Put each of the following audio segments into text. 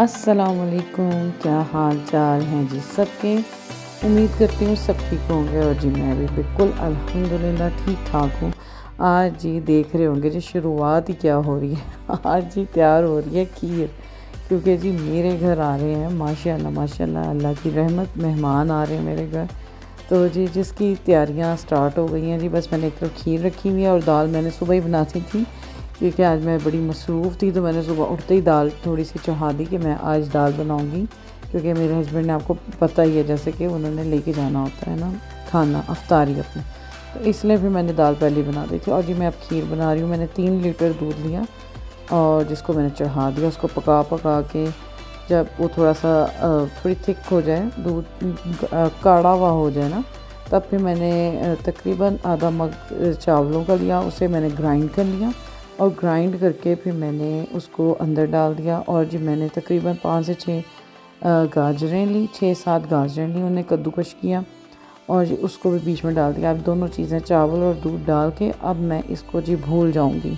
अस्सलामुअलैकुम, क्या हाल चाल हैं जी सबके। उम्मीद करती हूँ सब ठीक होंगे और जी मैं भी बिल्कुल अल्हम्दुलिल्लाह ठीक ठाक हूँ। आज जी देख रहे होंगे जी शुरुआत ही क्या हो रही है आज जी तैयार हो रही है खीर, क्योंकि जी मेरे घर आ रहे हैं माशाल्लाह माशाल्लाह अल्लाह की रहमत मेहमान आ रहे हैं मेरे घर। तो जी जिसकी तैयारियाँ स्टार्ट हो गई हैं जी। बस मैंने एक तरफ खीर रखी हुई है और दाल मैंने सुबह ही बनाती थी, क्योंकि आज मैं बड़ी मसरूफ़ थी। तो मैंने सुबह उठते ही दाल थोड़ी सी चढ़ा दी कि मैं आज दाल बनाऊंगी, क्योंकि मेरे हस्बैंड ने, आपको पता ही है जैसे कि उन्होंने लेके जाना होता है ना खाना अफ्तारी अपनी, तो इसलिए फिर मैंने दाल पहले बना दी थी। और जी मैं अब खीर बना रही हूँ। मैंने 3 लीटर दूध लिया और जिसको मैंने चढ़ा दिया, उसको पका पका के जब वो थोड़ा सा थोड़ी थिक हो जाए, दूध काढ़ा हुआ हो जाए ना, तब फिर मैंने तकरीबन आधा मग चावलों का लिया, उसे मैंने ग्राइंड कर लिया और ग्राइंड करके फिर मैंने उसको अंदर डाल दिया। और जी मैंने तकरीबन 5 से 6 गाजरें ली, 6-7 गाजरें ली, उन्हें कद्दूकश किया और जी उसको भी बीच में डाल दिया। अब दोनों चीज़ें चावल और दूध डाल के अब मैं इसको जी भूल जाऊंगी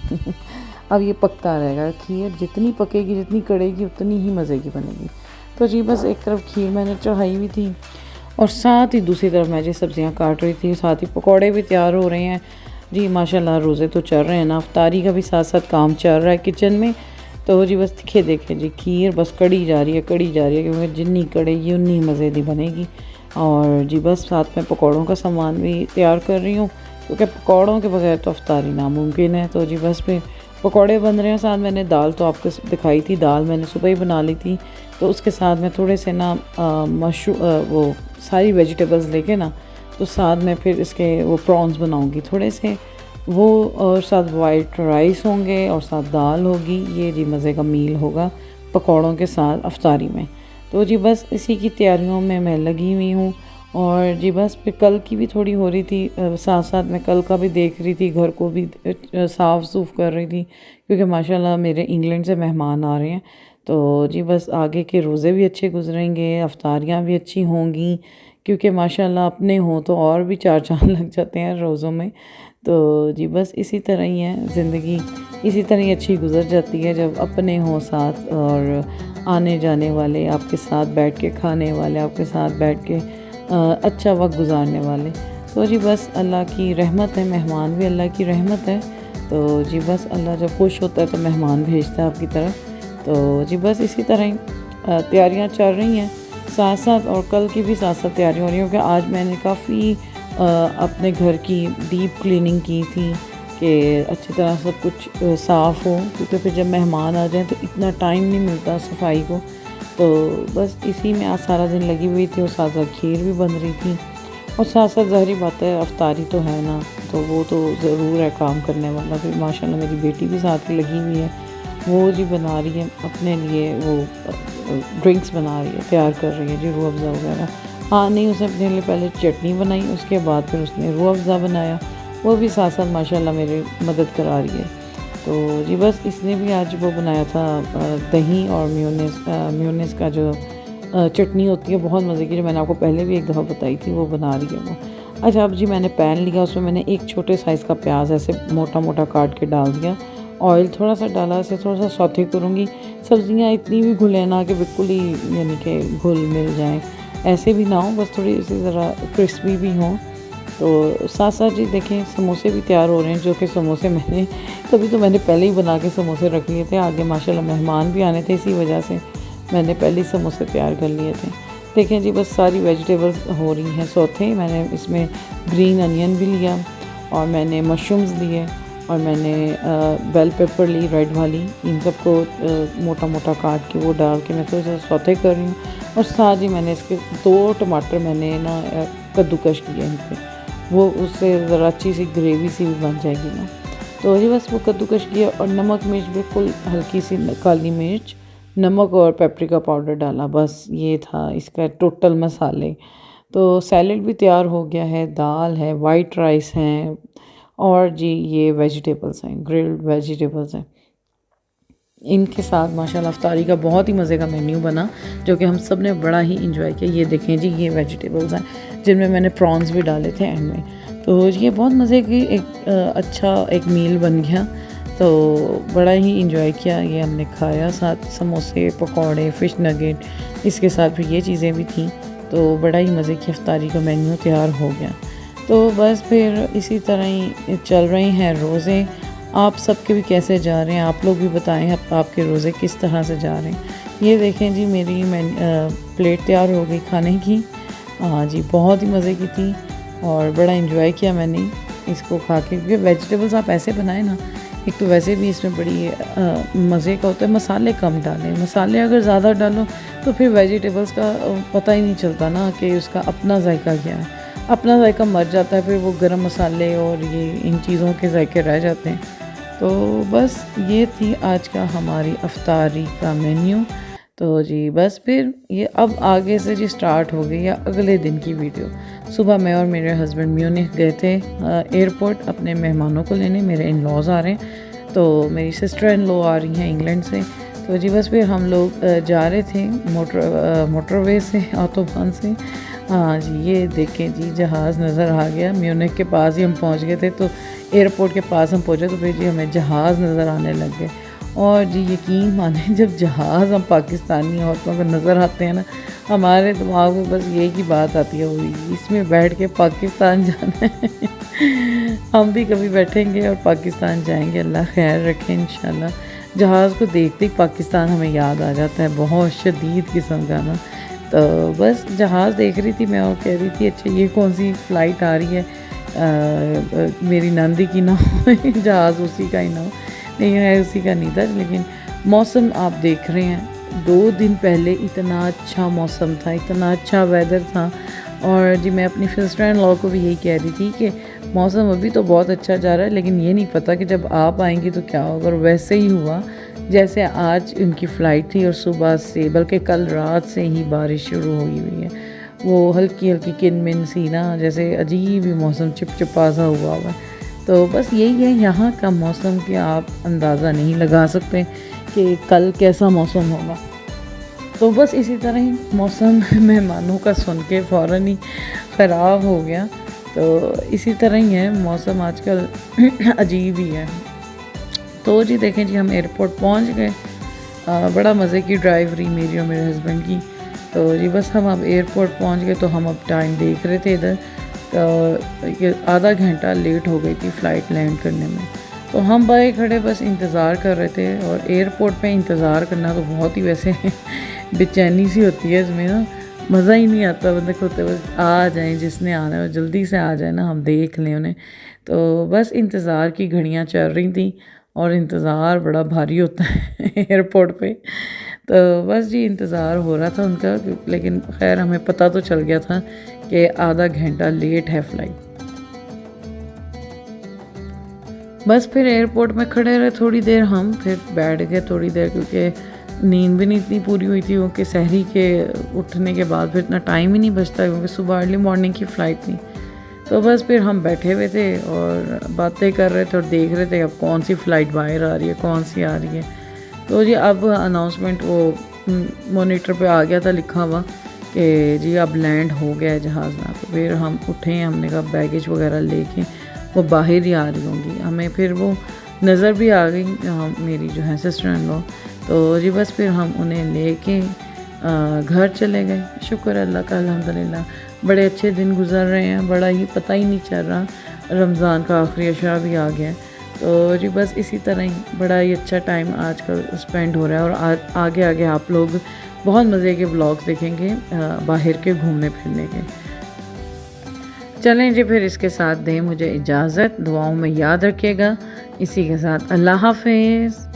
अब ये पकता रहेगा। खीर जितनी पकेगी, जितनी कड़ेगी, उतनी ही मज़े की बनेगी। तो जी बस एक तरफ खीर मैंने चढ़ाई हुई थी और साथ ही दूसरी तरफ मैं जी सब्ज़ियाँ काट रही थी, साथ ही पकौड़े भी तैयार हो रहे हैं जी। माशाल्लाह रोज़े तो चल रहे हैं ना, अफ्तारी का भी साथ साथ काम चल रहा है किचन में। तो जी बस देखें जी खीर बस कड़ी जा रही है क्योंकि जितनी कड़ेगी उतनी मज़े दी बनेगी। और जी बस साथ में पकौड़ों का सामान भी तैयार कर रही हूँ, क्योंकि पकौड़ों के बगैर तो अफ्तारी नामुमकिन है। तो जी बस फिर पकौड़े बन रहे हैं। साथ मैंने दाल तो आपको दिखाई थी, दाल मैंने सुबह ही बना ली थी। तो उसके साथ में थोड़े से ना वो सारी वेजिटेबल्स लेके ना, तो साथ में फिर इसके वो प्रॉन्स बनाऊंगी थोड़े से वो, और साथ वाइट राइस होंगे और साथ दाल होगी। ये जी मज़े का मील होगा पकौड़ों के साथ अफ्तारी में। तो जी बस इसी की तैयारियों में मैं लगी हुई हूँ। और जी बस फिर कल की भी थोड़ी हो रही थी, साथ साथ मैं कल का भी देख रही थी, घर को भी साफ़ सूफ कर रही थी, क्योंकि माशाल्लाह मेरे इंग्लैंड से मेहमान आ रहे हैं। तो जी बस आगे के रोज़े भी अच्छे गुजरेंगे, अफ्तारियाँ भी अच्छी होंगी, क्योंकि माशाल्लाह अपने हों तो और भी 4 चाँद लग जाते हैं रोज़ों में। तो जी बस इसी तरह ही है ज़िंदगी, इसी तरह ही अच्छी गुजर जाती है जब अपने हों साथ, और आने जाने वाले आपके साथ बैठ के खाने वाले, आपके साथ बैठ के अच्छा वक्त गुजारने वाले। तो जी बस अल्लाह की रहमत है, मेहमान भी अल्लाह की रहमत है। तो जी बस अल्लाह जब खुश होता है तो मेहमान भेजता है आपकी तरफ। तो जी बस इसी तरह ही तैयारियां चल रही हैं साथ साथ, और कल की भी साथ साथ तैयारी हो रही है, क्योंकि आज मैंने काफ़ी अपने घर की डीप क्लीनिंग की थी कि अच्छी तरह सब कुछ साफ़ हो, क्योंकि फिर जब मेहमान आ जाएं तो इतना टाइम नहीं मिलता सफाई को। तो बस इसी में आज सारा दिन लगी हुई थी और साथ साथ खीर भी बन रही थी, और साथ साथ ज़ाहिर बात है अफ्तारी तो है ना, तो वो तो ज़रूर है काम करने वाला। फिर माशाल्लाह मेरी बेटी भी साथ ही लगी हुई है, वो जी बना रही है अपने लिए, वो ड्रिंक्स बना रही है, तैयार कर रही है जी रूह अफ़ज़ा वगैरह। हाँ नहीं, उसने अपने लिए पहले चटनी बनाई, उसके बाद फिर उसने रूह अफ़ज़ा बनाया, वो भी साथ साथ माशाल्लाह मेरी मदद करा रही है। तो जी बस इसने भी आज वो बनाया था दही और मेयोनेज़ का जो चटनी होती है बहुत मज़े की, जो मैंने आपको पहले भी एक दफ़ा बताई थी, वो बना रही है वो। अच्छा अब जी मैंने पैन लिया, उसमें मैंने एक छोटे साइज़ का प्याज ऐसे मोटा मोटा काट के डाल दिया, ऑयल थोड़ा सा डाला, इसे थोड़ा सा सौते करूँगी। सब्ज़ियाँ इतनी भी घुले ना कि बिल्कुल ही यानी कि घुल मिल जाएँ, ऐसे भी ना हो, बस थोड़ी इसी ज़रा क्रिस्पी भी हों। तो साथ साथ जी देखें समोसे भी तैयार हो रहे हैं, जो कि समोसे मैंने तभी तो मैंने पहले ही बना के समोसे रख लिए थे, आगे माशाल्लाह मेहमान भी आने थे, इसी वजह से मैंने पहले ही समोसे तैयार कर लिए थे। देखें जी बस सारी वेजिटेबल्स हो रही हैं सौथे। मैंने इसमें ग्रीन अनियन भी लिया और मैंने मशरूम्स लिए और मैंने बेल पेपर ली रेड वाली, इन सबको मोटा मोटा काट के वो डाल के मैं थोड़ा सा सौते कर रही हूँ। और साथ ही मैंने इसके 2 टमाटर मैंने ना कद्दूकश किए इन पर, वो उससे ज़रा अच्छी सी ग्रेवी सी भी बन जाएगी ना। तो जी बस वो कद्दूकश किया और नमक मिर्च बिल्कुल हल्की सी काली मिर्च, नमक और पेपरिका पाउडर डाला, बस ये था इसका टोटल मसाले। तो सैलेड भी तैयार हो गया है, दाल है, वाइट राइस हैं, और जी ये वेजिटेबल्स हैं, ग्रिल्ड वेजिटेबल्स हैं। इनके साथ माशाल्लाह अफ्तारी का बहुत ही मज़े का मेन्यू बना, जो कि हम सब ने बड़ा ही इंजॉय किया। ये देखें जी ये वेजिटेबल्स हैं, जिनमें मैंने प्रॉन्स भी डाले थे एंड में। तो ये बहुत मज़े की एक अच्छा एक मील बन गया। तो बड़ा ही इंजॉय किया। ये हमने खाया, साथ समोसे, पकौड़े, फ़िश नगेट, इसके साथ भी ये चीज़ें भी थी। तो बड़ा ही मज़े की इफ्तारी का मेन्यू तैयार हो गया। तो बस फिर इसी तरह ही चल रहे हैं रोज़े। आप सबके भी कैसे जा रहे हैं, आप लोग भी बताएं आपके रोज़े किस तरह से जा रहे हैं। ये देखें जी, मेरी प्लेट तैयार हो गई खाने की। हाँ जी, बहुत ही मज़े की थी और बड़ा इंजॉय किया मैंने इसको खा के, क्योंकि वेजिटेबल्स आप ऐसे बनाएं ना, एक तो वैसे भी इसमें बड़ी मज़े का होता है। मसाले कम डालें, मसाले अगर ज़्यादा डालो तो फिर वेजिटेबल्स का पता ही नहीं चलता ना कि उसका अपना जायका क्या है। अपना जायका मर जाता है, फिर वो गरम मसाले और ये इन चीज़ों के जायके रह जाते हैं। तो बस ये थी आज का हमारी अफ्तारी का मेन्यू। तो जी बस फिर ये अब आगे से जी स्टार्ट हो गई या अगले दिन की वीडियो। सुबह मैं और मेरे हस्बैंड म्यूनिख गए थे एयरपोर्ट अपने मेहमानों को लेने। मेरे इन लॉज आ रहे हैं, तो मेरी सिस्टर इन लॉ आ रही हैं इंग्लैंड से। तो जी बस फिर हम लोग जा रहे थे मोटरवे से, ऑटोबान से। हाँ जी, ये देखें जी, जहाज़ नज़र आ गया। म्यूनिख के पास ही हम पहुँच गए थे, तो एयरपोर्ट के पास हम पहुँचे तो फिर जी हमें जहाज़ नज़र आने लग गए। और जी यकीन माने, जब जहाज़ हम पाकिस्तानी औरतों को नज़र आते हैं ना, हमारे दिमाग में बस यही की बात आती है, वही इसमें बैठ के पाकिस्तान जाना है। हम भी कभी बैठेंगे और पाकिस्तान जाएंगे, अल्लाह खैर रखे इंशाल्लाह। जहाज़ को देखते ही पाकिस्तान हमें याद आ जाता है, बहुत शदीद किस्म का ना। तो बस जहाज़ देख रही थी मैं और कह रही थी अच्छा ये कौन सी फ़्लाइट आ रही है, मेरी नंदी की ना हो, जहाज़ उसी का ही ना हो। नहीं है, उसी का नहीं था। लेकिन मौसम आप देख रहे हैं, 2 दिन पहले इतना अच्छा मौसम था, इतना अच्छा वेदर था। और जी मैं अपनी सिस्टर इन लॉ को भी यही कह रही थी कि मौसम अभी तो बहुत अच्छा जा रहा है, लेकिन ये नहीं पता कि जब आप आएंगी तो क्या होगा। और वैसे ही हुआ जैसे आज उनकी फ़्लाइट थी और सुबह से, बल्कि कल रात से ही बारिश शुरू हुई हुई है। वो हल्की हल्की किनमिन सी ना, जैसे अजीब ही मौसम चिपचिपा सा हुआ हुआ है। तो बस यही है यहाँ का मौसम कि आप अंदाज़ा नहीं लगा सकते कि कल कैसा मौसम होगा। तो बस इसी तरह ही मौसम मेहमानों का सुन के फ़ौरन ही ख़राब हो गया। तो इसी तरह ही है मौसम आजकल, अजीब ही है। तो जी देखें जी, हम एयरपोर्ट पहुँच गए। बड़ा मज़े की ड्राइव रही मेरी और मेरे हस्बैंड की। तो जी बस हम अब एयरपोर्ट पहुँच गए, तो हम अब टाइम देख रहे थे इधर। ये आधा घंटा लेट हो गई थी फ़्लाइट लैंड करने में। तो हम बाहर खड़े बस इंतज़ार कर रहे थे। और एयरपोर्ट पे इंतज़ार करना तो बहुत ही वैसे बेचैनी सी होती है, इसमें ना मज़ा ही नहीं आता। बंदे को होते बस आ जाएं, जिसने आना है जल्दी से आ जाए ना, हम देख लें उन्हें। तो बस इंतज़ार की घड़ियाँ चल रही थी और इंतज़ार बड़ा भारी होता है एयरपोर्ट पे। तो बस जी इंतज़ार हो रहा था उनका, लेकिन खैर हमें पता तो चल गया था कि आधा घंटा लेट है फ़्लाइट। बस फिर एयरपोर्ट में खड़े रहे थोड़ी देर, हम फिर बैठ गए थोड़ी देर, क्योंकि नींद भी नहीं इतनी पूरी हुई थी, क्योंकि सहरी के उठने के बाद फिर इतना टाइम ही नहीं बचता, क्योंकि सुबह अर्ली मॉर्निंग की फ़्लाइट थी। तो बस फिर हम बैठे हुए थे और बातें कर रहे थे और देख रहे थे अब कौन सी फ़्लाइट बाहर आ रही है, कौन सी आ रही है। तो जी अब अनाउंसमेंट वो मॉनिटर पे आ गया था लिखा हुआ कि जी अब लैंड हो गया है जहाज़ ना। तो फिर हम उठे, हमने कहा बैगेज वगैरह लेके वो बाहर ही आ रही होंगी। हमें फिर वो नज़र भी आ गई, मेरी जो है सिस्टर इन लॉ। तो जी बस फिर हम उन्हें लेके घर चले गए। शुक्र अल्लाह का, अल्हम्दुलिल्लाह बड़े अच्छे दिन गुजर रहे हैं। बड़ा ही पता ही नहीं चल रहा, रमज़ान का आखिरी अशरा भी आ गया। तो जी बस इसी तरह ही बड़ा ही अच्छा टाइम आजकल स्पेंड हो रहा है। और आगे आगे आप लोग बहुत मज़े के ब्लॉग्स देखेंगे बाहर के घूमने फिरने के। चलें जी, फिर इसके साथ दें मुझे इजाज़त, दुआओं में याद रखिएगा। इसी के साथ अल्लाह हाफ़िज़।